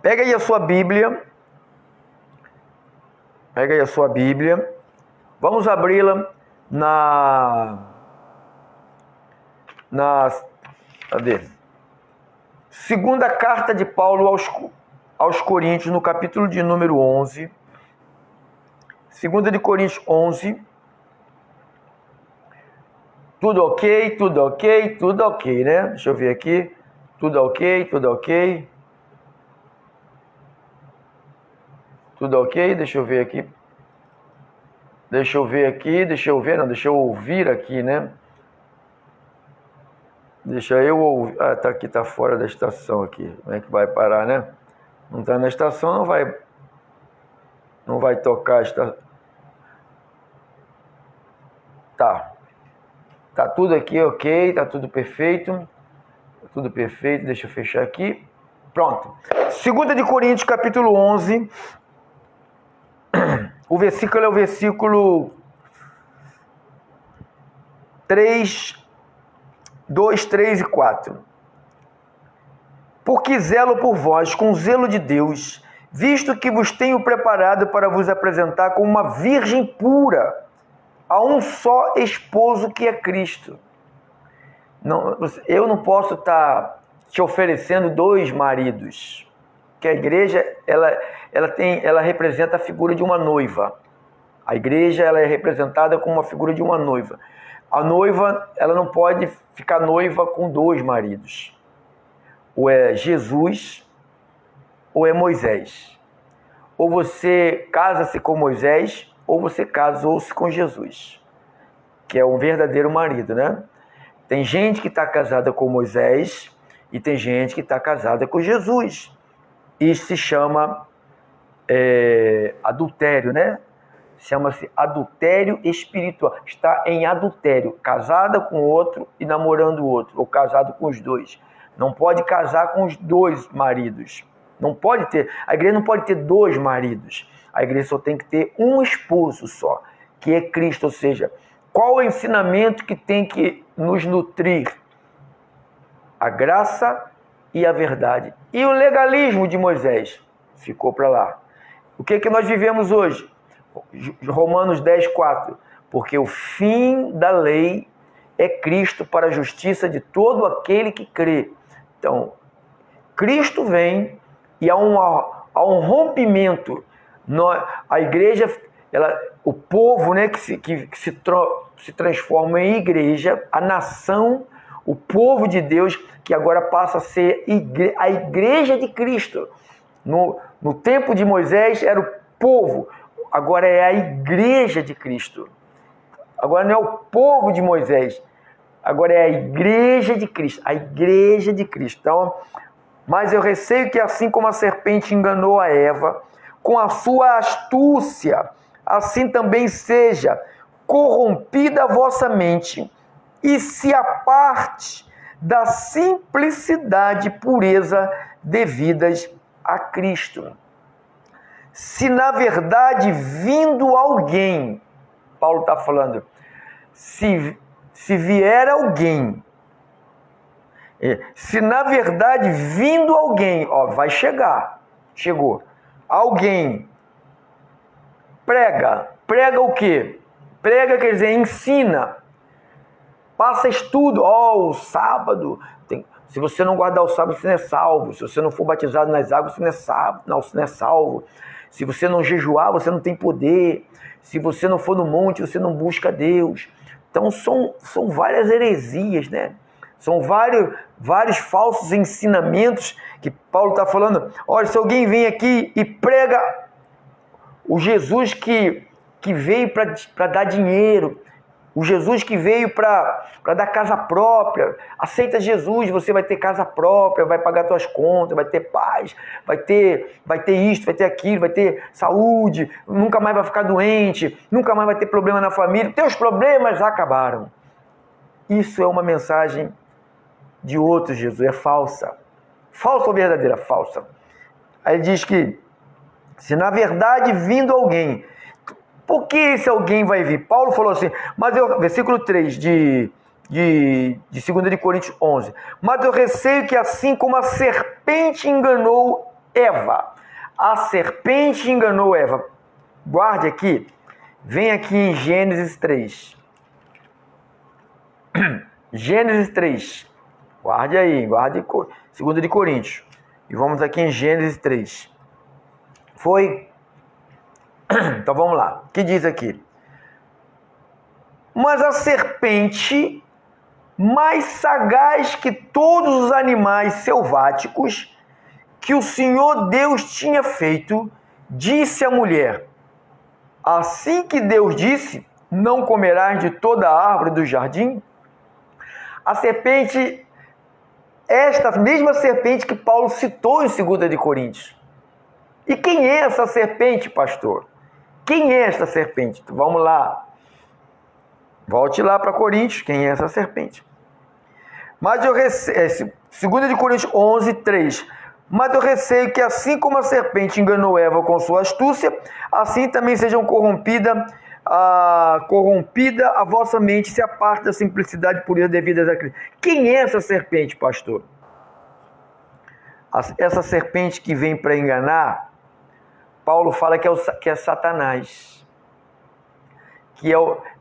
Pega aí a sua Bíblia. Vamos abri-la cadê? Segunda carta de Paulo aos Coríntios, no capítulo de número 11. Segunda de Coríntios 11. Tudo ok, né? Deixa eu ver aqui. Tudo ok. Tudo ok, deixa eu ver aqui. Deixa eu ouvir aqui, né? Deixa eu ouvir. Ah, tá aqui, tá fora da estação aqui. Como é que vai parar, né? Não tá na estação, não vai tocar a estação. Tá tudo aqui ok, tá tudo perfeito. Deixa eu fechar aqui. Pronto. Segunda de Coríntios, capítulo 11. O versículo é o versículo 2, 3 e 4. Porque zelo por vós com zelo de Deus, visto que vos tenho preparado para vos apresentar como uma virgem pura, a um só esposo que é Cristo. Eu não posso estar te oferecendo 2 maridos, que a igreja ela representa a figura de uma noiva. A igreja ela é representada como uma figura de uma noiva. A noiva ela não pode ficar noiva com 2 maridos. Ou é Jesus ou é Moisés. Ou você casa-se com Moisés ou você casou-se com Jesus, que é um verdadeiro marido, né? Tem gente que está casada com Moisés e tem gente que está casada com Jesus. Isso se chama adultério, né? Chama-se adultério espiritual. Está em adultério, casada com outro e namorando o outro, ou casado com os 2. Não pode casar com os 2 maridos. Não pode ter. A igreja não pode ter 2 maridos. A igreja só tem que ter um esposo só, que é Cristo. Ou seja, qual o ensinamento que tem que nos nutrir? A graça e a verdade. E o legalismo de Moisés ficou para lá. O que nós vivemos hoje? Romanos 10, 4. Porque o fim da lei é Cristo para a justiça de todo aquele que crê. Então, Cristo vem e há um rompimento. A igreja, o povo, né, que se transforma em igreja, a nação, o povo de Deus, que agora passa a ser a igreja de Cristo. No tempo de Moisés era o povo, agora é a igreja de Cristo. Agora não é o povo de Moisés, agora é a igreja de Cristo. A igreja de Cristo. Então, mas eu receio que assim como a serpente enganou a Eva, com a sua astúcia, assim também seja corrompida a vossa mente e se aparte da simplicidade e pureza devidas a Cristo. Se na verdade vindo alguém, Paulo está falando, se vier alguém, se na verdade vindo alguém, vai chegar, chegou, alguém prega o quê? Prega quer dizer ensina, passa estudo, o sábado, se você não guardar o sábado você não é salvo, se você não for batizado nas águas você não é salvo, se você não jejuar você não tem poder, se você não for no monte você não busca Deus. Então são várias heresias, né? São vários falsos ensinamentos que Paulo está falando. Olha, se alguém vem aqui e prega o Jesus que veio para dar dinheiro, o Jesus que veio para dar casa própria, aceita Jesus, você vai ter casa própria, vai pagar suas contas, vai ter paz, vai ter isto, vai ter aquilo, vai ter saúde, nunca mais vai ficar doente, nunca mais vai ter problema na família, teus problemas acabaram. Isso é uma mensagem de outro Jesus, é falsa. Falsa ou verdadeira? Falsa. Aí ele diz que se na verdade vindo alguém, por que esse alguém vai vir? Paulo falou assim, versículo 3 de 2 de Coríntios 11, mas eu receio que assim como a serpente enganou Eva. A serpente enganou Eva. Guarde aqui. Vem aqui em Gênesis 3. Gênesis 3. Guarde aí. Guarde 2 de Coríntios. E vamos aqui em Gênesis 3. Foi? Então vamos lá. O que diz aqui? Mas a serpente, mais sagaz que todos os animais selváticos que o Senhor Deus tinha feito, disse à mulher: assim que Deus disse, não comerás de toda a árvore do jardim? A serpente, esta mesma serpente que Paulo citou em 2 de Coríntios. E quem é essa serpente, pastor? Quem é esta serpente? Vamos lá. Volte lá para Coríntios. Quem é essa serpente? Mas eu receio, 2 de Coríntios 11, 3. Mas eu receio que assim como a serpente enganou Eva com sua astúcia, assim também sejam corrompida a vossa mente, se aparte da simplicidade pureza devida a Cristo. Quem é essa serpente, pastor? Essa serpente que vem para enganar, Paulo fala que é Satanás.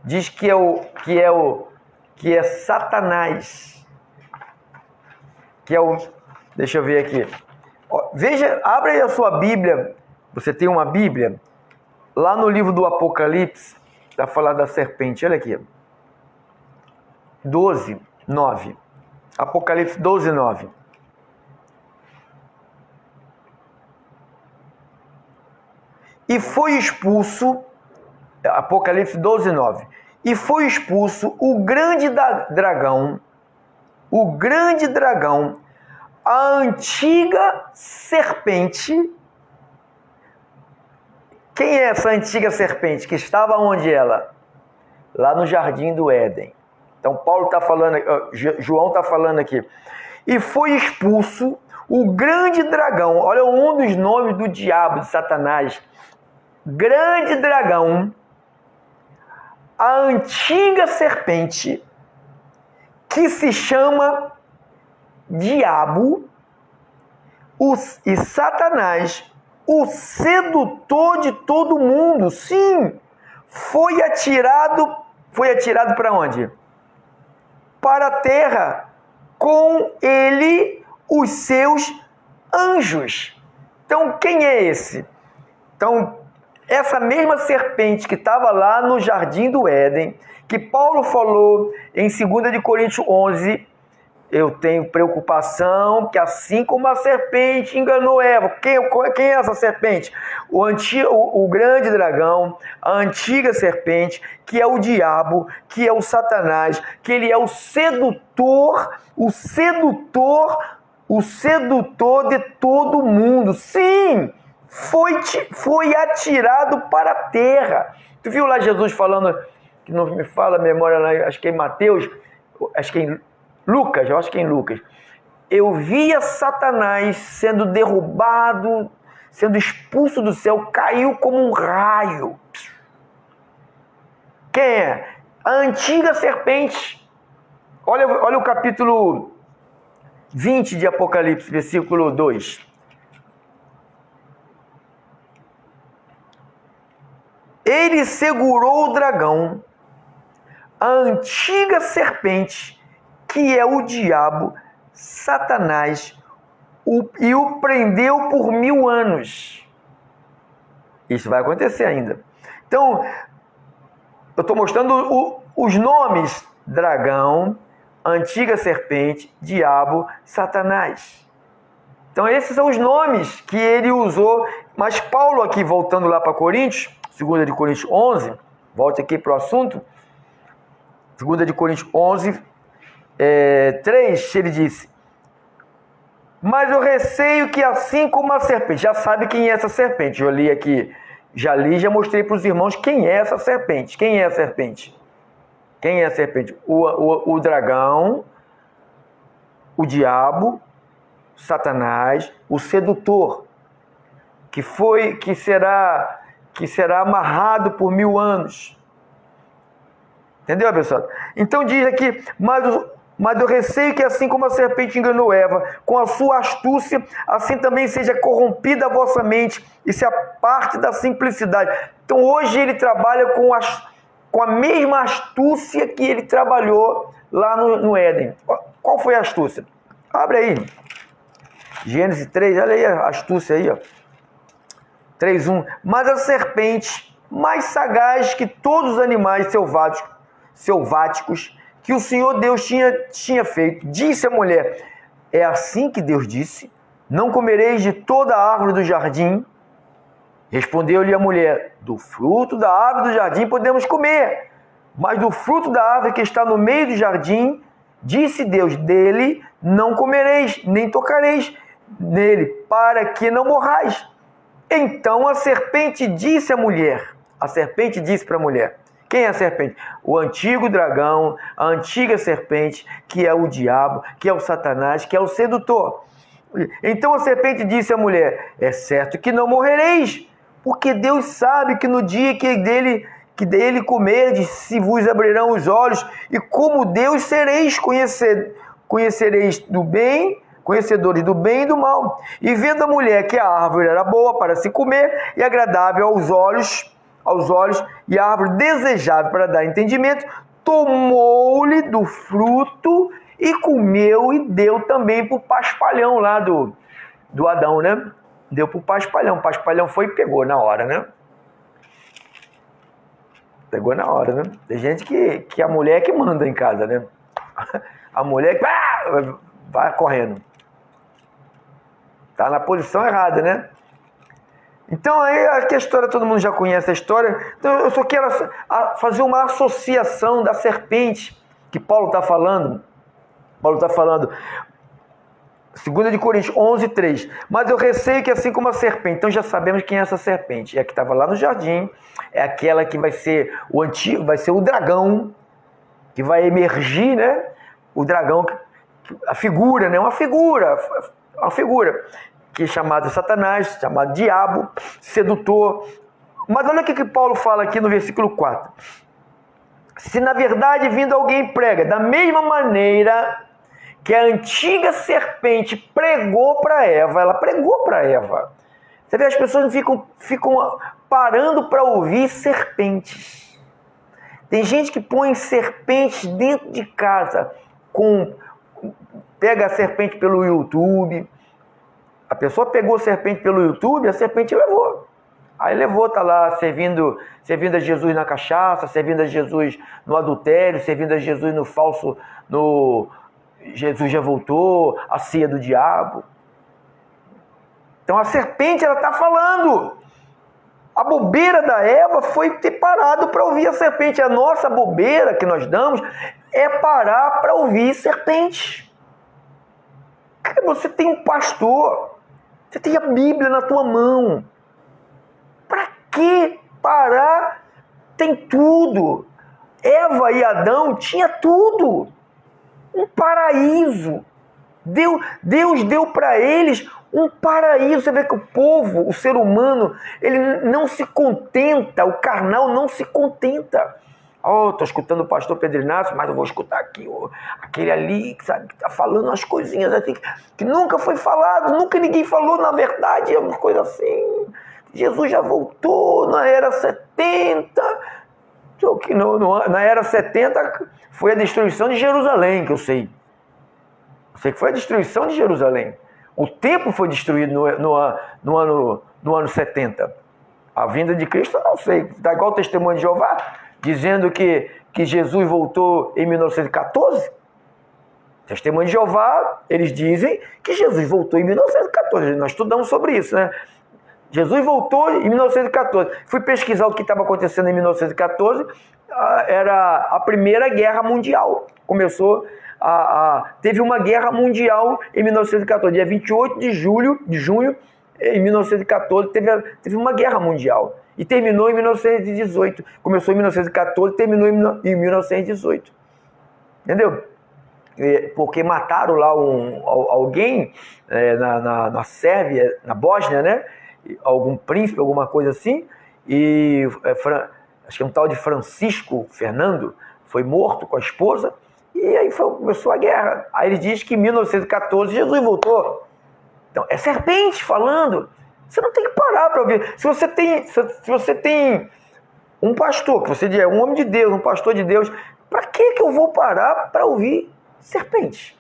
Diz que é Satanás. Deixa eu ver aqui. Veja, abre aí a sua Bíblia. Você tem uma Bíblia? Lá no livro do Apocalipse, está falando da serpente. Olha aqui. 12, 9. Apocalipse 12, 9. E foi expulso, Apocalipse 12, 9. E foi expulso o grande dragão, a antiga serpente. Quem é essa antiga serpente? Que estava onde ela? Lá no jardim do Éden. Então Paulo está falando, João está falando aqui. E foi expulso o grande dragão. Olha um dos nomes do diabo, de Satanás. Grande dragão, a antiga serpente, que se chama Diabo, e Satanás, o sedutor de todo mundo. Sim, foi atirado para onde? Para a terra, com ele os seus anjos. Então, quem é esse? Então, essa mesma serpente que estava lá no jardim do Éden, que Paulo falou em 2 de Coríntios 11, eu tenho preocupação que assim como a serpente enganou Eva. Quem é essa serpente? O grande dragão, a antiga serpente, que é o diabo, que é o Satanás, que ele é o sedutor de todo mundo. Sim! Foi atirado para a terra. Tu viu lá Jesus falando, que não me fala a memória, acho que é em Mateus, acho que é em Lucas, eu acho que é em Lucas. Eu via Satanás sendo derrubado, sendo expulso do céu, caiu como um raio. Quem é? A antiga serpente. Olha o capítulo 20 de Apocalipse, versículo 2. Ele segurou o dragão, a antiga serpente, que é o diabo, Satanás, e o prendeu por 1000 anos. Isso vai acontecer ainda. Então, eu estou mostrando os nomes: dragão, antiga serpente, diabo, Satanás. Então, esses são os nomes que ele usou. Mas Paulo aqui, voltando lá para Coríntios, 2 de Coríntios 11, volte aqui para o assunto, 2 de Coríntios 11, 3, ele disse: mas eu receio que assim como a serpente, já sabe quem é essa serpente, eu li aqui, já mostrei para os irmãos quem é essa serpente. Quem é a serpente? Quem é a serpente? O dragão, o diabo, Satanás, o sedutor, que será amarrado por 1000 anos. Entendeu, pessoal? Então diz aqui, mas Mas eu receio que assim como a serpente enganou Eva com a sua astúcia, assim também seja corrompida a vossa mente e se aparte da simplicidade. Então hoje ele trabalha com a mesma astúcia que ele trabalhou lá no Éden. Qual foi a astúcia? Abre aí. Gênesis 3, olha aí a astúcia aí, ó. 3:1. Mas a serpente, mais sagaz que todos os animais selváticos que o Senhor Deus tinha feito, disse à mulher: é assim que Deus disse: não comereis de toda a árvore do jardim? Respondeu-lhe a mulher: do fruto da árvore do jardim podemos comer, mas do fruto da árvore que está no meio do jardim, disse Deus: dele não comereis, nem tocareis nele, para que não morrais. Então a serpente disse à mulher, a serpente disse para a mulher, quem é a serpente? O antigo dragão, a antiga serpente, que é o diabo, que é o Satanás, que é o sedutor. Então a serpente disse à mulher: é certo que não morrereis, porque Deus sabe que no dia que dele comerdes, se vos abrirão os olhos, e como Deus sereis conhecereis do bem, conhecedores do bem e do mal. E vendo a mulher que a árvore era boa para se comer e agradável aos olhos, e a árvore desejável para dar entendimento, tomou-lhe do fruto e comeu, e deu também para o paspalhão lá do Adão, né? Deu para o paspalhão. O paspalhão foi e pegou na hora, né? Pegou na hora, né? Tem gente que a mulher que manda em casa, né? A mulher que vai correndo. Tá na posição errada, né? Então aí a história, todo mundo já conhece a história. Então eu só quero fazer uma associação da serpente que Paulo está falando. Paulo está falando, 2 de Coríntios 11:3. Mas eu receio que assim como a serpente, então já sabemos quem é essa serpente. É a que estava lá no jardim, é aquela que vai ser o antigo, vai ser o dragão, que vai emergir, né? O dragão, a figura, né? Uma figura que é chamado Satanás, chamado diabo, sedutor. Mas olha o que Paulo fala aqui no versículo 4. Se na verdade vindo alguém prega, da mesma maneira que a antiga serpente pregou para Eva, ela pregou para Eva. Você vê, as pessoas ficam parando para ouvir serpentes. Tem gente que põe serpentes dentro de casa, pega a serpente pelo YouTube. A pessoa pegou a serpente pelo YouTube, a serpente levou. Aí levou, tá lá servindo a Jesus na cachaça, servindo a Jesus no adultério, servindo a Jesus no falso, Jesus já voltou, a ceia do diabo. Então a serpente, ela está falando. A bobeira da Eva foi ter parado para ouvir a serpente. A nossa bobeira que nós damos é parar para ouvir serpente. Você tem um pastor, você tem a Bíblia na tua mão. Para que parar? Tem tudo. Eva e Adão tinha tudo. Um paraíso. Deus deu para eles um paraíso. Você vê que o povo, o ser humano, ele não se contenta, o carnal não se contenta. Estou escutando o pastor Pedro Inácio, mas eu vou escutar aqui aquele ali, sabe, que está falando umas coisinhas assim, que nunca foi falado, nunca ninguém falou, na verdade, é uma coisa assim. Jesus já voltou na era 70, que na era 70 foi a destruição de Jerusalém, que eu sei. Eu sei que foi a destruição de Jerusalém. O templo foi destruído no ano 70. A vinda de Cristo, eu não sei. Está igual o testemunho de Jeová, dizendo que Jesus voltou em 1914. Testemunho de Jeová, eles dizem que Jesus voltou em 1914. Nós estudamos sobre isso, né? Jesus voltou em 1914. Fui pesquisar o que estava acontecendo em 1914. Era a Primeira Guerra Mundial. Teve uma guerra mundial em 1914. Dia 28 de junho, em 1914, teve uma guerra mundial. E terminou em 1918. Começou em 1914 e terminou em 1918. Entendeu? Porque mataram lá alguém na Sérvia, na Bósnia, né? Algum príncipe, alguma coisa assim. E acho que um tal de Francisco Fernando foi morto com a esposa. E aí começou a guerra. Aí ele diz que em 1914 Jesus voltou. Então, é serpente falando. Você não tem que parar para ouvir. Se você tem um pastor, que você é um homem de Deus, um pastor de Deus, para que eu vou parar para ouvir serpente?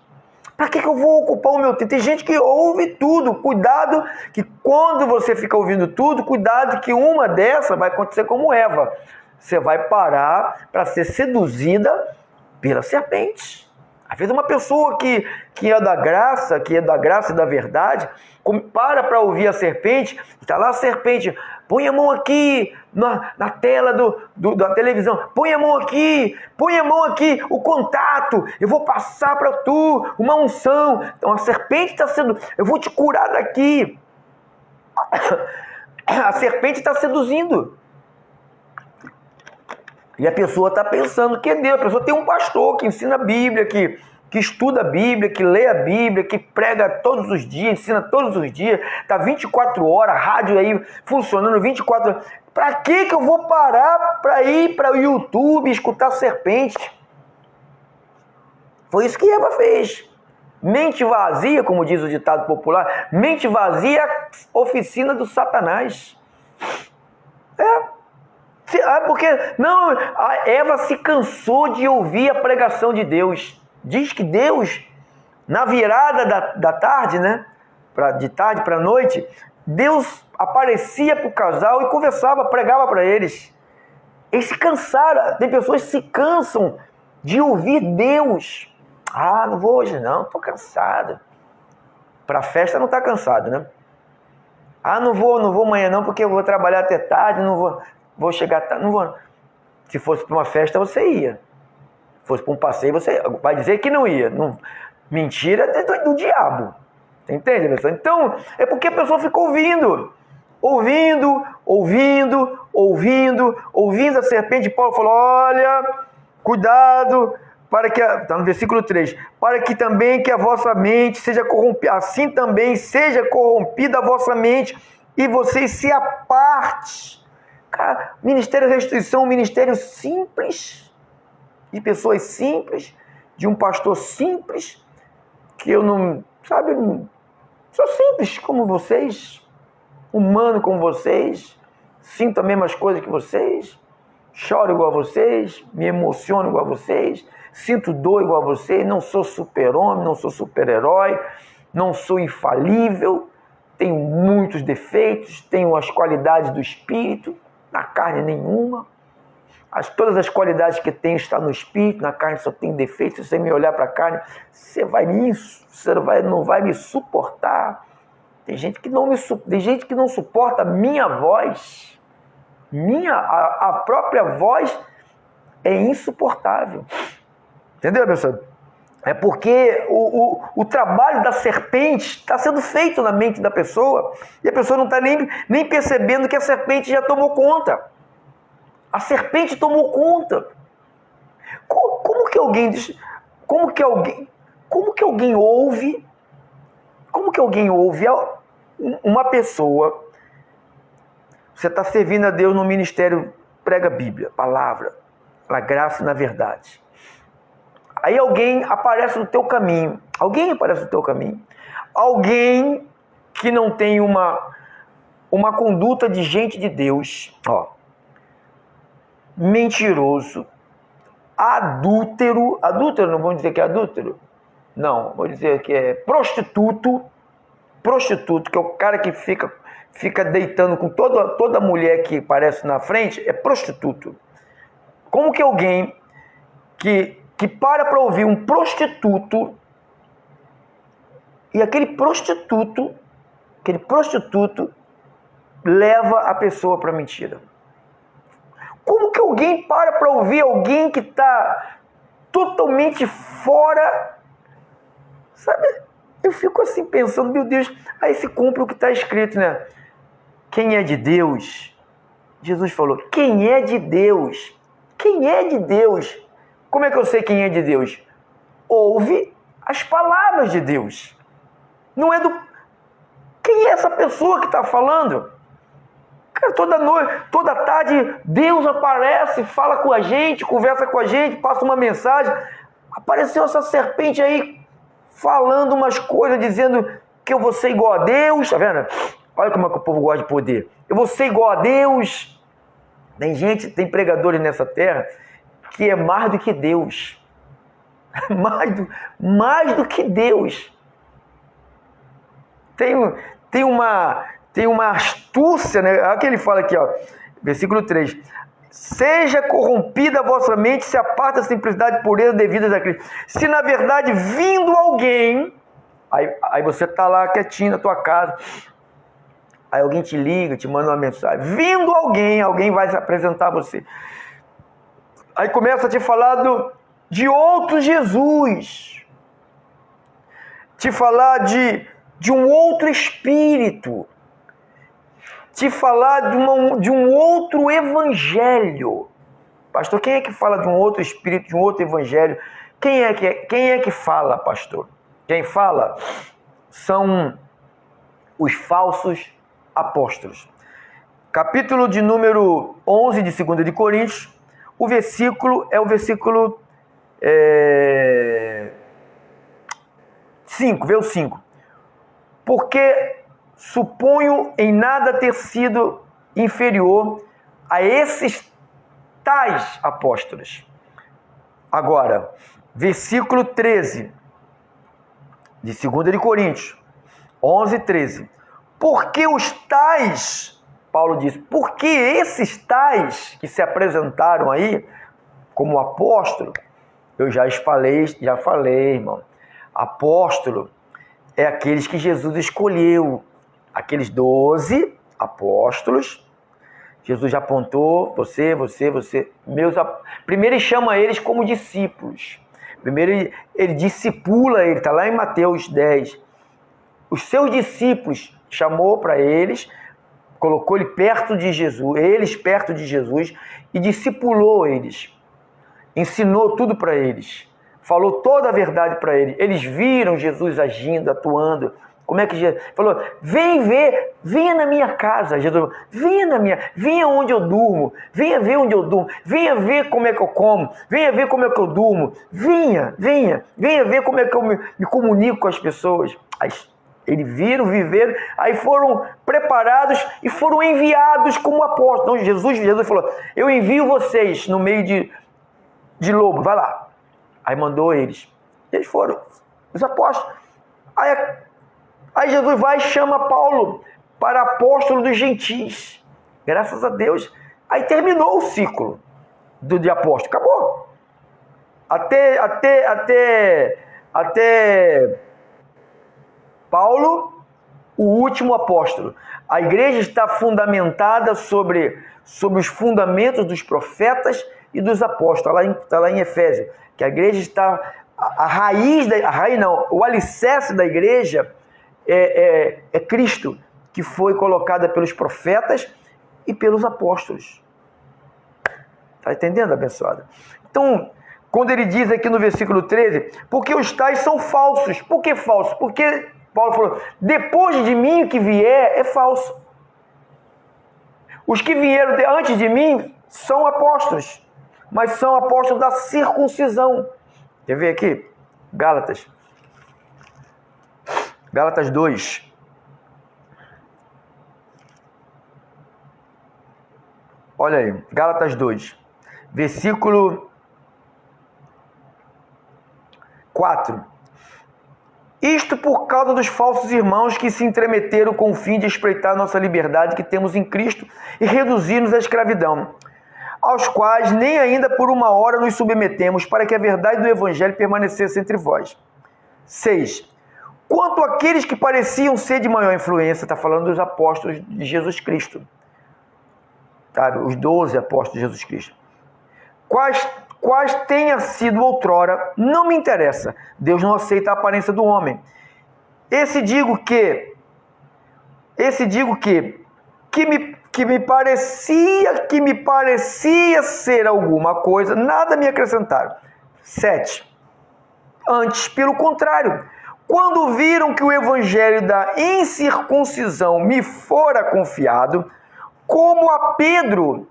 Para que eu vou ocupar o meu tempo? Tem gente que ouve tudo. Cuidado que quando você fica ouvindo tudo, cuidado que uma dessa vai acontecer como Eva. Você vai parar para ser seduzida pela serpente. Às vezes uma pessoa que é da graça e da verdade, para ouvir a serpente, está lá a serpente, põe a mão aqui na tela da televisão, põe a mão aqui, o contato, eu vou passar para tu uma unção. Então a serpente está sendo, eu vou te curar daqui. A serpente está seduzindo. E a pessoa está pensando que é Deus. A pessoa tem um pastor que ensina a Bíblia, que estuda a Bíblia, que lê a Bíblia, que prega todos os dias, ensina todos os dias, está 24 horas, rádio aí funcionando 24 horas. Para que eu vou parar para ir para o YouTube escutar serpente? Foi isso que Eva fez. Mente vazia, como diz o ditado popular, mente vazia é oficina do Satanás. Porque não, a Eva se cansou de ouvir a pregação de Deus. Diz que Deus, na virada da tarde, né? De tarde para noite, Deus aparecia para o casal e conversava, pregava para eles. Eles se cansaram. Tem pessoas que se cansam de ouvir Deus. Ah, não vou hoje não, estou cansado. Para a festa não está cansado, né? Ah, não vou amanhã não, porque eu vou trabalhar até tarde, não vou chegar tarde, não vou. Se fosse para uma festa, você ia. Se fosse para um passeio, você vai dizer que não ia. Não. Mentira do diabo. Você entende, pessoal? Então, é porque a pessoa fica ouvindo a serpente. Paulo falou, olha, cuidado, está no versículo 3, para que também que a vossa mente seja corrompida, assim também seja corrompida a vossa mente, e vocês se apartem. Cara, ministério de restrição, um ministério simples, de pessoas simples, de um pastor simples, que eu não, sou simples como vocês, humano como vocês, sinto as mesmas coisas que vocês, choro igual a vocês, me emociono igual a vocês, sinto dor igual a vocês, não sou super-homem, não sou super-herói, não sou infalível, tenho muitos defeitos, tenho as qualidades do espírito, na carne nenhuma. Todas as qualidades que tenho estão no espírito, na carne só tem defeitos. Se você me olhar para a carne, você não vai me suportar. Tem gente que não suporta a minha voz. A própria voz é insuportável. Entendeu, pessoal? É porque o trabalho da serpente está sendo feito na mente da pessoa e a pessoa não está nem percebendo que a serpente já tomou conta. A serpente tomou conta. Como que alguém ouve uma pessoa? Você está servindo a Deus no ministério, prega a Bíblia, palavra, a graça na verdade. Aí alguém aparece no teu caminho. Alguém que não tem uma conduta de gente de Deus. Mentiroso, adúltero, não vou dizer que é adúltero, não, vou dizer que é prostituto, que é o cara que fica deitando com toda mulher que aparece na frente, é prostituto. Como que alguém que para ouvir um prostituto, e aquele prostituto leva a pessoa para a mentira? Como que alguém para ouvir alguém que está totalmente fora? Sabe? Eu fico assim pensando, meu Deus, aí se cumpre o que está escrito, né? Quem é de Deus? Jesus falou, quem é de Deus? Quem é de Deus? Como é que eu sei quem é de Deus? Ouve as palavras de Deus. Não é Quem é essa pessoa que está falando? Cara, toda noite, toda tarde, Deus aparece, fala com a gente, conversa com a gente, passa uma mensagem. Apareceu essa serpente aí, falando umas coisas, dizendo que eu vou ser igual a Deus, tá vendo? Olha como é que o povo gosta de poder. Eu vou ser igual a Deus. Tem gente, tem pregadores nessa terra que é mais do que Deus. mais do que Deus. Tem uma astúcia, né? Olha o que ele fala aqui, ó, versículo 3. Seja corrompida a vossa mente, se aparta da simplicidade e pureza devidas a Cristo. Se na verdade vindo alguém, aí você está lá quietinho na tua casa, aí alguém te liga, te manda uma mensagem, vindo alguém vai se apresentar a você. Aí começa a te falar de outro Jesus, te falar de um outro Espírito, te falar de um outro Evangelho. Pastor, quem é que fala de um outro Espírito, de um outro Evangelho? Quem é que fala, pastor? Quem fala são os falsos apóstolos. Capítulo de número 11 de 2 de Coríntios, o versículo é o versículo 5, vê o 5. Porque suponho em nada ter sido inferior a esses tais apóstolos. Agora, versículo 13 de 2 de Coríntios, 11, 13. Porque os tais, Paulo diz, porque esses tais que se apresentaram aí como apóstolo, eu já falei, irmão, apóstolo é aqueles que Jesus escolheu, aqueles 12 apóstolos. Jesus já apontou, você. Primeiro ele chama eles como discípulos. Primeiro ele discipula ele, está lá em Mateus 10. Os seus discípulos chamou para eles, colocou eles perto de Jesus e discipulou eles. Ensinou tudo para eles. Falou toda a verdade para eles. Eles viram Jesus agindo, atuando. Como é que Jesus falou? Venha na minha casa. Jesus falou, venha onde eu durmo. Venha ver onde eu durmo. Venha ver como é que eu como. Venha ver como é que eu durmo. Venha ver como é que eu me comunico com as pessoas. Aí, eles viveram, aí foram preparados e foram enviados como apóstolos. Então, Jesus falou, eu envio vocês no meio de lobo, vai lá. Aí mandou eles. Eles foram os apóstolos. Aí Jesus vai e chama Paulo para apóstolo dos gentios. Graças a Deus. Aí terminou o ciclo de apóstolo. Acabou. Até Paulo, o último apóstolo. A igreja está fundamentada sobre os fundamentos dos profetas e dos apóstolos. Está lá em Efésios. Que a igreja está... O alicerce da igreja é Cristo, que foi colocada pelos profetas e pelos apóstolos. Está entendendo, abençoada? Então, quando ele diz aqui no versículo 13, porque os tais são falsos. Por que falsos? Porque Paulo falou, depois de mim que vier é falso. Os que vieram antes de mim são apóstolos, mas são apóstolos da circuncisão. Quer ver aqui? Gálatas 2. Olha aí, Gálatas 2, versículo 4. Isto por causa dos falsos irmãos que se entremeteram com o fim de espreitar nossa liberdade que temos em Cristo e reduzir-nos à escravidão, aos quais nem ainda por uma hora nos submetemos, para que a verdade do Evangelho permanecesse entre vós. 6. Quanto àqueles que pareciam ser de maior influência, está falando dos apóstolos de Jesus Cristo, sabe? Os 12 apóstolos de Jesus Cristo. Quais tenha sido outrora, não me interessa. Deus não aceita a aparência do homem. Esse digo que me parecia ser alguma coisa, nada me acrescentaram. 7. Antes, pelo contrário, quando viram que o evangelho da incircuncisão me fora confiado, como a Pedro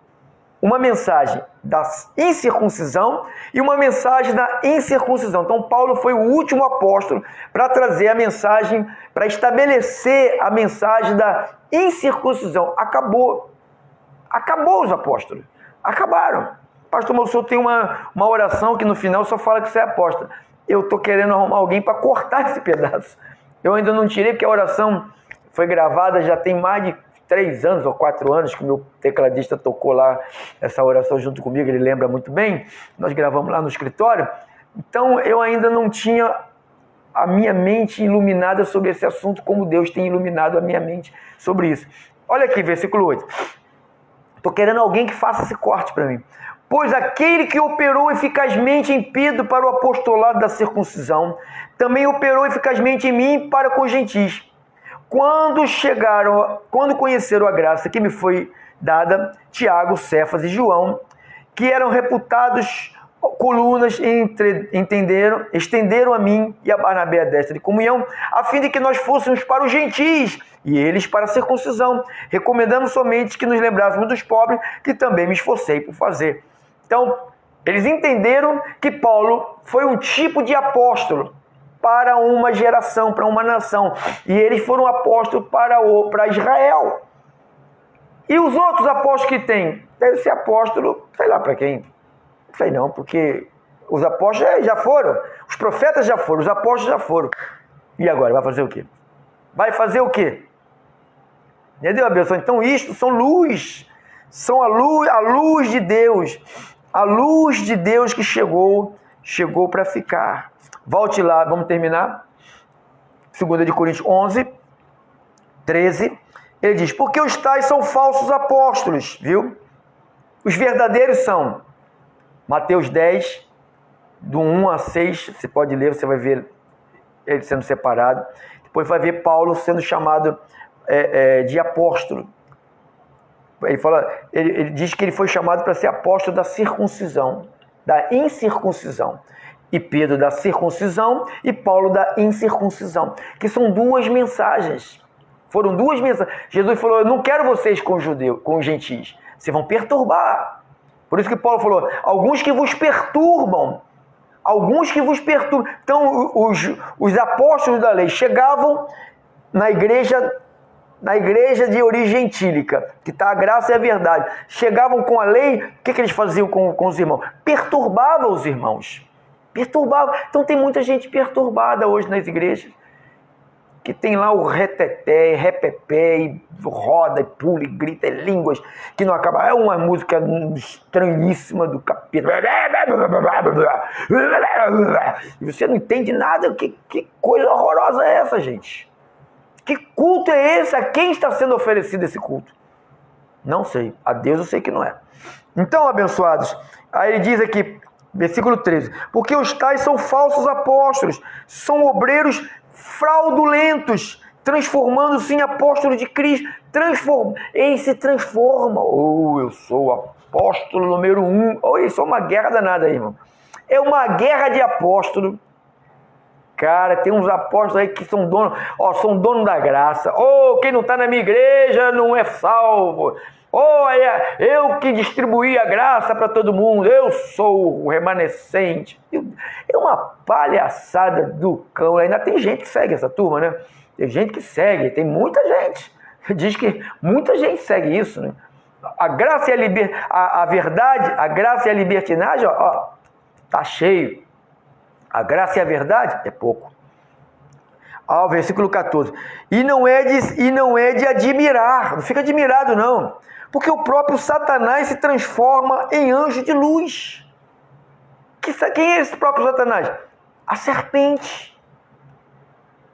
uma mensagem da incircuncisão e uma mensagem da incircuncisão. Então Paulo foi o último apóstolo para trazer a mensagem, para estabelecer a mensagem da incircuncisão. Acabou os apóstolos, acabaram. Pastor Malson tem uma oração que no final só fala que você é apóstolo. Eu estou querendo arrumar alguém para cortar esse pedaço. Eu ainda não tirei, porque a oração foi gravada já tem mais de 3 anos ou 4 anos que o meu tecladista tocou lá essa oração junto comigo, ele lembra muito bem. Nós gravamos lá no escritório. Então eu ainda não tinha a minha mente iluminada sobre esse assunto, como Deus tem iluminado a minha mente sobre isso. Olha aqui, versículo 8. Estou querendo alguém que faça esse corte para mim. Pois aquele que operou eficazmente em Pedro para o apostolado da circuncisão, também operou eficazmente em mim para com os gentis. Quando conheceram a graça que me foi dada, Tiago, Cefas e João, que eram reputados colunas, estenderam a mim e a Barnabé a destra de comunhão, a fim de que nós fôssemos para os gentis, e eles para a circuncisão, recomendando somente que nos lembrássemos dos pobres, que também me esforcei por fazer. Então, eles entenderam que Paulo foi um tipo de apóstolo para uma geração, para uma nação. E eles foram apóstolos para Israel. E os outros apóstolos que tem? Deve ser apóstolo, sei lá para quem. Não sei não, porque os apóstolos já foram. Os profetas já foram, os apóstolos já foram. E agora, vai fazer o quê? Vai fazer o quê? Entendeu, abençoado? Então isto são luz. São a luz de Deus. A luz de Deus que chegou para ficar. Volte lá, vamos terminar. 2 Coríntios 11, 13. Ele diz, porque os tais são falsos apóstolos, viu? Os verdadeiros são. Mateus 10, do 1 a 6, você pode ler, você vai ver ele sendo separado. Depois vai ver Paulo sendo chamado de apóstolo. Ele diz que ele foi chamado para ser apóstolo da circuncisão, da incircuncisão. E Pedro da circuncisão e Paulo da incircuncisão. Que são 2 mensagens. Foram 2 mensagens. Jesus falou, eu não quero vocês com os gentis. Vocês vão perturbar. Por isso que Paulo falou, alguns que vos perturbam. Alguns que vos perturbam. Então, os apóstolos da lei chegavam na igreja de origem gentílica, que está a graça e a verdade. Chegavam com a lei, o que eles faziam com os irmãos? Perturbavam os irmãos. Perturbavam. Então tem muita gente perturbada hoje nas igrejas, que tem lá o reteté, repepé, e roda, e pula, e grita, e línguas, que não acaba. É uma música estranhíssima do capítulo. E você não entende nada. Que coisa horrorosa é essa, gente? Que culto é esse? A quem está sendo oferecido esse culto? Não sei. A Deus eu sei que não é. Então, abençoados, aí ele diz aqui, versículo 13, porque os tais são falsos apóstolos, são obreiros fraudulentos, transformando-se em apóstolos de Cristo. Eles se transformam. Eu sou o apóstolo número 1. Isso é uma guerra danada aí, irmão. É uma guerra de apóstolo. Cara, tem uns apóstolos aí que são donos da graça. Quem não está na minha igreja não é salvo. Eu que distribuí a graça para todo mundo. Eu sou o remanescente. É uma palhaçada do cão. Ainda tem gente que segue essa turma, né? Tem gente que segue, tem muita gente. Diz que muita gente segue isso, né? A graça e a verdade, a graça e a libertinagem, tá cheio. A graça e a verdade é pouco. O versículo 14. E não é de admirar. Não fica admirado, não. Porque o próprio Satanás se transforma em anjo de luz. Quem é esse próprio Satanás? A serpente.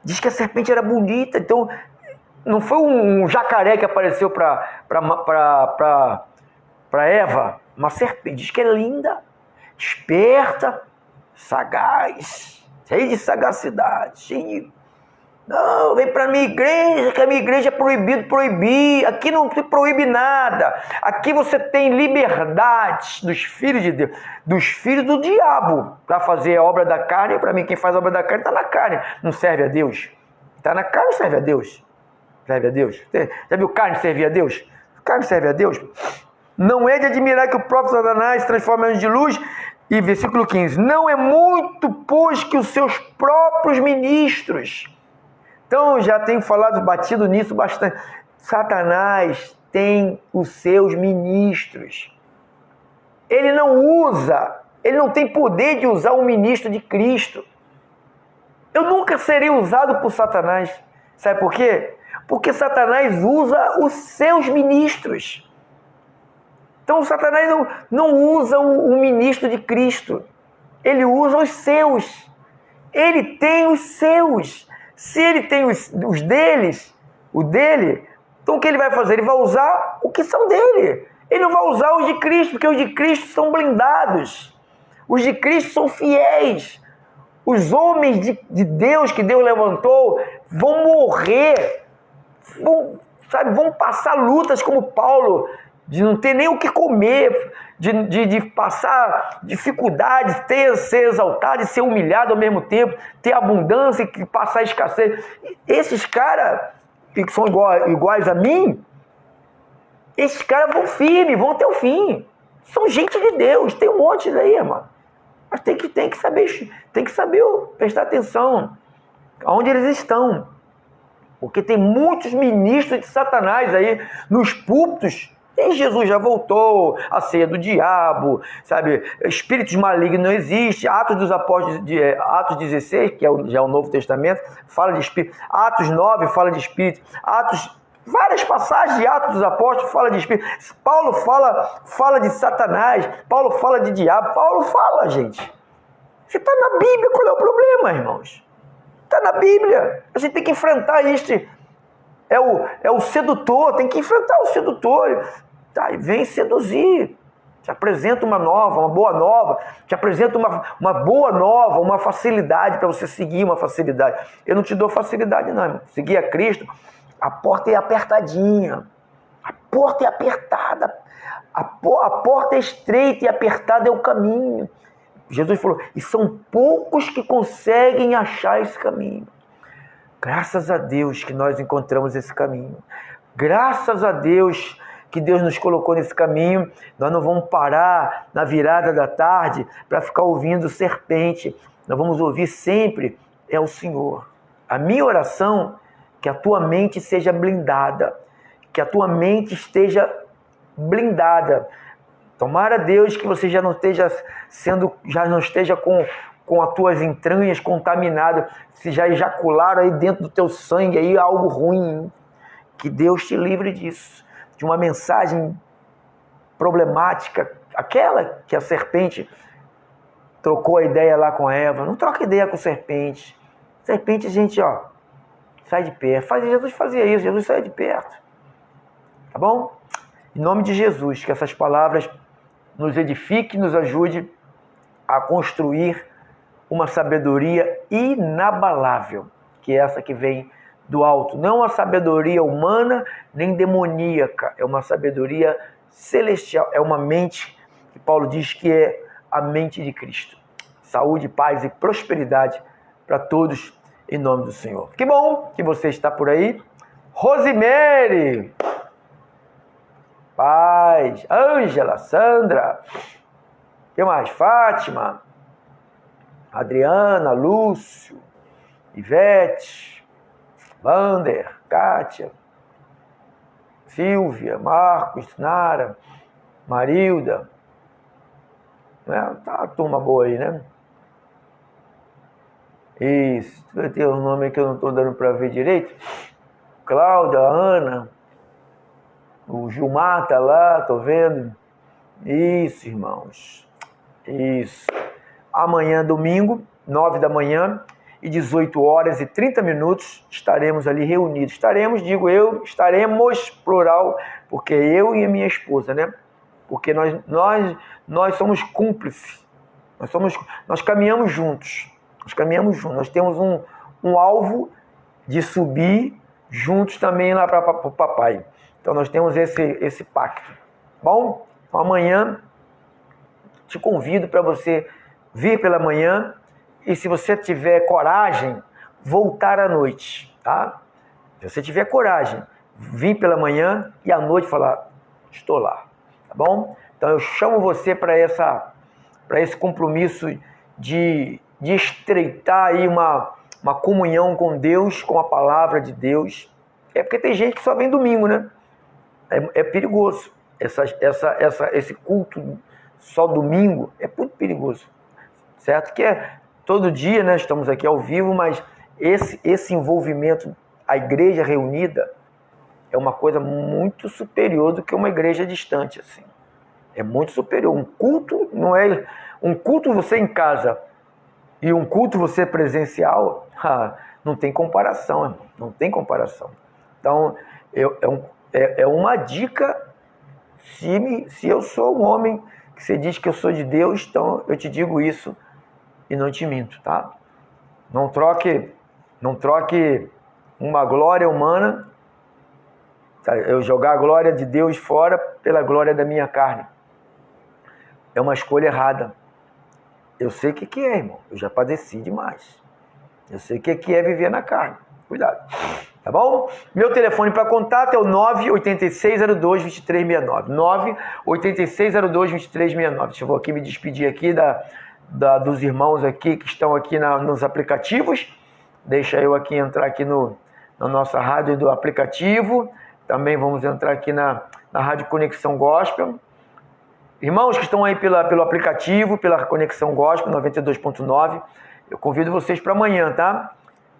Diz que a serpente era bonita. Então, não foi um jacaré que apareceu para Eva. Uma serpente. Diz que é linda, esperta, sagaz, cheio de sagacidade, Não, vem para a minha igreja, que a minha igreja é proibido proibir. Aqui não se proíbe nada. Aqui você tem liberdade dos filhos de Deus, dos filhos do diabo, para fazer a obra da carne. Para mim, quem faz a obra da carne está na carne, não serve a Deus. Está na carne, serve a Deus. Serve a Deus. Já viu carne servir a Deus? Carne serve a Deus. Não é de admirar que o próprio Satanás se transforme em anjo de luz. E versículo 15, não é muito, pois, que os seus próprios ministros. Então, já tenho falado, batido nisso bastante. Satanás tem os seus ministros. Ele não tem poder de usar o ministro de Cristo. Eu nunca serei usado por Satanás. Sabe por quê? Porque Satanás usa os seus ministros. Então, Satanás não usa o ministro de Cristo. Ele usa os seus. Ele tem os seus. Se ele tem os deles, o dele, então o que ele vai fazer? Ele vai usar o que são dele. Ele não vai usar os de Cristo, porque os de Cristo são blindados. Os de Cristo são fiéis. Os homens de Deus que Deus levantou vão morrer, vão passar lutas como Paulo, de não ter nem o que comer, de passar dificuldades, ser exaltado e ser humilhado ao mesmo tempo, ter abundância e passar escassez. Esses caras que são iguais a mim, esses caras vão firme, vão até o fim. São gente de Deus, tem um monte daí, mano. Mas tem que saber prestar atenção aonde eles estão. Porque tem muitos ministros de Satanás aí nos púlpitos. E Jesus já voltou, a ceia do diabo, sabe? Espíritos malignos não existem. Atos dos Apóstolos, Atos 16, que já é o Novo Testamento, fala de espírito. Atos 9 fala de espírito. Várias passagens de Atos dos Apóstolos fala de espírito. Paulo fala de Satanás. Paulo fala de diabo. Paulo fala, gente. Você está na Bíblia, qual é o problema, irmãos? Está na Bíblia. A gente tem que enfrentar este. É o sedutor, tem que enfrentar o sedutor. Tá, e vem seduzir. Te apresenta uma boa nova. Te apresenta uma boa nova, uma facilidade para você seguir, uma facilidade. Eu não te dou facilidade, não, irmão. Seguir a Cristo, a porta é apertadinha. A porta é apertada. A porta é estreita e apertada é o caminho. Jesus falou, e são poucos que conseguem achar esse caminho. Graças a Deus que nós encontramos esse caminho. Graças a Deus que Deus nos colocou nesse caminho. Nós não vamos parar na virada da tarde para ficar ouvindo serpente. Nós vamos ouvir sempre é o Senhor. A minha oração é que a tua mente seja blindada. Que a tua mente esteja blindada. Tomara Deus que você já não esteja com as tuas entranhas contaminadas, se já ejacularam aí dentro do teu sangue aí algo ruim. Que Deus te livre disso. De uma mensagem problemática, aquela que a serpente trocou a ideia lá com a Eva. Não troca ideia com serpente. Serpente, gente, sai de perto. Jesus fazia isso, Jesus saia de perto. Tá bom? Em nome de Jesus, que essas palavras nos edifiquem, nos ajude a construir uma sabedoria inabalável, que é essa que vem do alto. Não uma sabedoria humana, nem demoníaca. É uma sabedoria celestial. É uma mente que Paulo diz que é a mente de Cristo. Saúde, paz e prosperidade para todos, em nome do Senhor. Que bom que você está por aí. Rosemary, paz. Ângela, Sandra, que mais? Fátima, Adriana, Lúcio, Ivete, Vander, Kátia, Silvia, Marcos, Nara, Marilda. Tá uma turma boa aí, né? Isso. Vai ter um nome que eu não estou dando para ver direito. Cláudia, Ana, o Gilmar tá lá, tô vendo. Isso, irmãos. Isso. Amanhã, domingo, 9 da manhã e 18 horas e 30 minutos, estaremos ali reunidos. Estaremos, plural, porque eu e a minha esposa, né? Porque nós somos cúmplices. Nós caminhamos juntos. Nós temos um alvo de subir juntos também lá para o papai. Então nós temos esse pacto. Bom, então, amanhã te convido para você vir pela manhã e, se você tiver coragem, voltar à noite, tá? Se você tiver coragem, vir pela manhã e à noite falar, estou lá. tá bom? Então eu chamo você para esse compromisso de estreitar aí uma comunhão com Deus, com a palavra de Deus. É porque tem gente que só vem domingo, né? É perigoso. Esse culto só domingo é muito perigoso. Certo? Que é todo dia, né? Estamos aqui ao vivo, mas esse envolvimento, a igreja reunida, é uma coisa muito superior do que uma igreja distante, assim. É muito superior. Um culto não é... Um culto você em casa e um culto você presencial, não tem comparação, irmão. Não tem comparação. Então, é uma dica. Se eu sou um homem que você diz que eu sou de Deus, então eu te digo isso e não te minto, tá? Não troque uma glória humana, tá? Eu jogar a glória de Deus fora pela glória da minha carne. É uma escolha errada. Eu sei o que é, irmão. Eu já padeci demais. Eu sei o que é viver na carne. Cuidado. Tá bom? Meu telefone para contato é o 98602-2369. 98602-2369. Deixa eu aqui me despedir aqui dos irmãos aqui que estão aqui nos aplicativos. Deixa eu aqui entrar aqui na nossa rádio do aplicativo. Também vamos entrar aqui na Rádio Conexão Gospel. Irmãos que estão aí pelo aplicativo, pela Conexão Gospel 92.9, eu convido vocês para amanhã, tá?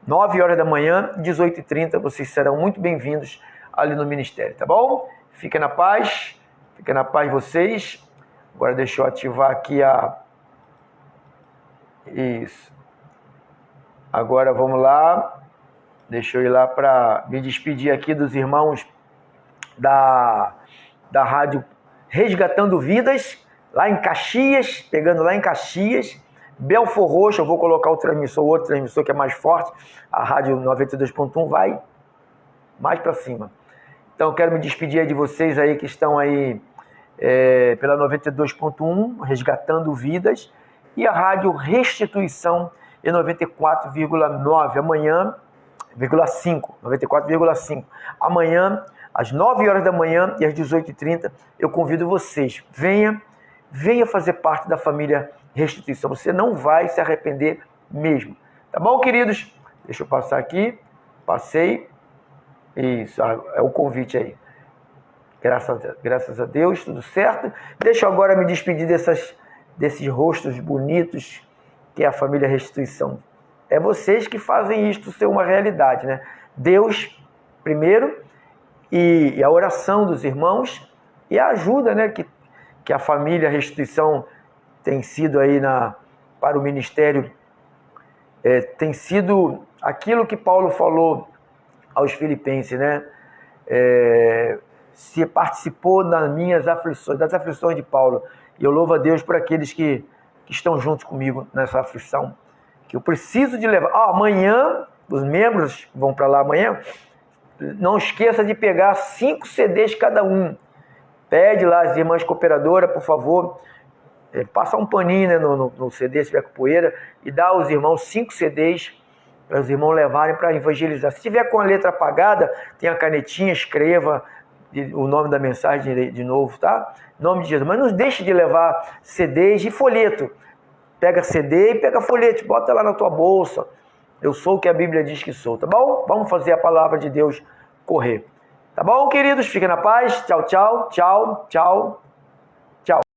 9 horas da manhã, 18h30, vocês serão muito bem-vindos ali no ministério, tá bom? Fiquem na paz vocês. Agora deixa eu ativar aqui Isso. Agora vamos lá. Deixa eu ir lá para me despedir aqui dos irmãos da Rádio Resgatando Vidas, lá em Caxias, pegando lá em Caxias. Belfor Roxo, eu vou colocar outro transmissor que é mais forte, a Rádio 92.1 vai mais para cima. Então eu quero me despedir aí de vocês aí que estão aí pela 92.1, Resgatando Vidas, e a Rádio Restituição em 94,9, amanhã, 94,5. Amanhã, às 9 horas da manhã e às 18h30, eu convido vocês. Venha fazer parte da família Restituição. Você não vai se arrepender mesmo. Tá bom, queridos? Deixa eu passar aqui. Passei. Isso, é o convite aí. Graças a Deus, tudo certo. Deixa eu agora me despedir desses rostos bonitos que é a família Restituição. É vocês que fazem isto ser uma realidade, né? Deus, primeiro, e a oração dos irmãos e a ajuda, né, que a família Restituição tem sido aí para o ministério, tem sido aquilo que Paulo falou aos Filipenses, né? Se participou das minhas aflições, das aflições de Paulo. E eu louvo a Deus por aqueles que estão juntos comigo nessa aflição, que eu preciso de levar. Amanhã, os membros vão para lá amanhã, não esqueça de pegar 5 CDs cada um. Pede lá as irmãs cooperadoras, por favor, passa um paninho, né, no CD, se tiver com poeira, e dá aos irmãos 5 CDs, para os irmãos levarem para evangelizar. Se tiver com a letra apagada, tem a canetinha, escreva o nome da mensagem de novo, tá? Em nome de Jesus. Mas não deixe de levar CDs e folheto. Pega CD e pega folheto, bota lá na tua bolsa. Eu sou o que a Bíblia diz que sou, tá bom? Vamos fazer a palavra de Deus correr. Tá bom, queridos? Fiquem na paz. Tchau, tchau, tchau, tchau.